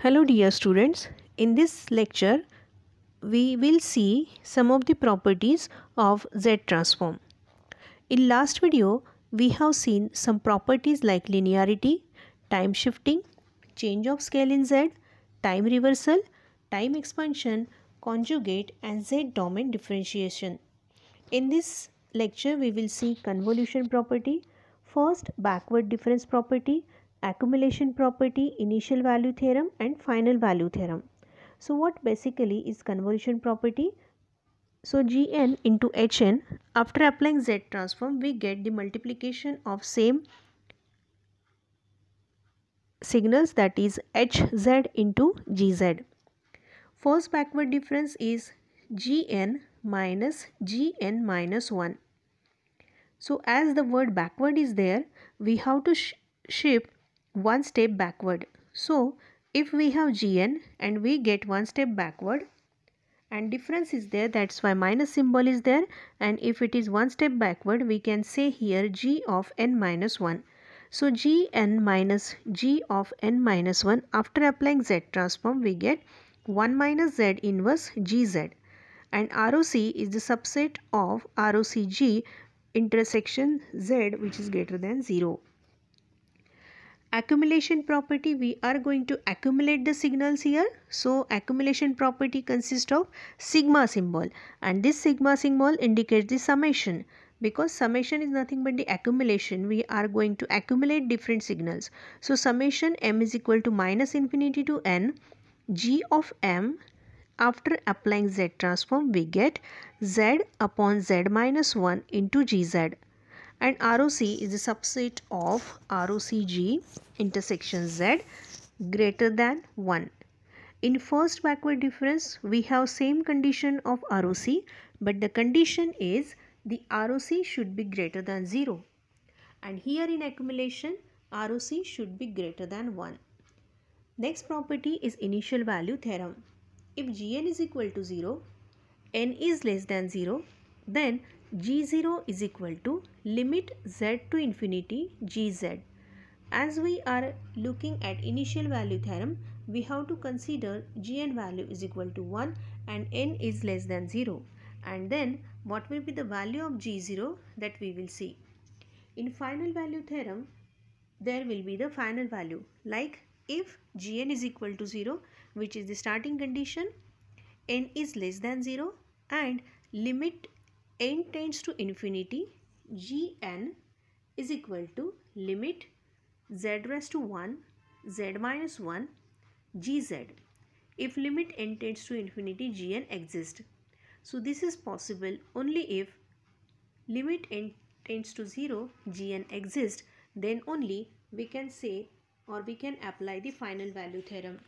Hello dear students, in this lecture we will see some of the properties of Z transform. In last video we have seen some properties like linearity, time shifting, change of scale in Z, time reversal, time expansion, conjugate and Z domain differentiation. In this lecture we will see convolution property, first backward difference property, accumulation property, initial value theorem and final value theorem. So what basically is convolution property? So Gn into Hn, after applying Z transform we get the multiplication of same signals, that is Hz into Gz. First backward difference is Gn minus Gn minus 1. So as the word backward is there, we have to shift one step backward. So if we have Gn and we get one step backward and difference is there, that's why minus symbol is there, and if it is one step backward we can say here G of n minus 1. So Gn minus G of n minus 1, after applying Z transform we get 1 minus Z inverse Gz, and ROC is the subset of ROCG intersection Z which is greater than 0. Accumulation property, we are going to accumulate the signals here. So accumulation property consists of sigma symbol, and this sigma symbol indicates the summation, because summation is nothing but the accumulation. We are going to accumulate different signals. So summation m is equal to minus infinity to n G of m. After applying Z transform we get Z upon Z minus 1 into Gz, and ROC is a subset of ROCG intersection Z greater than 1. In first backward difference we have same condition of ROC, but the condition is the ROC should be greater than 0, and here in accumulation ROC should be greater than 1. Next property is initial value theorem. If Gn is equal to 0, n is less than 0, then G0 is equal to limit z to infinity Gz. As we are looking at initial value theorem, we have to consider Gn value is equal to 1 and n is less than 0. And then what will be the value of G0, that we will see. In final value theorem, there will be the final value, like if Gn is equal to 0, which is the starting condition, n is less than 0 and limit n tends to infinity, Gn is equal to limit z raised to 1, z minus 1, Gz. If limit n tends to infinity, Gn exists. So this is possible only if limit n tends to 0, Gn exists, then only we can say or we can apply the final value theorem.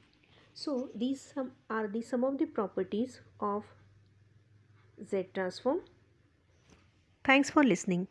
So these are some of the properties of Z transform. Thanks for listening.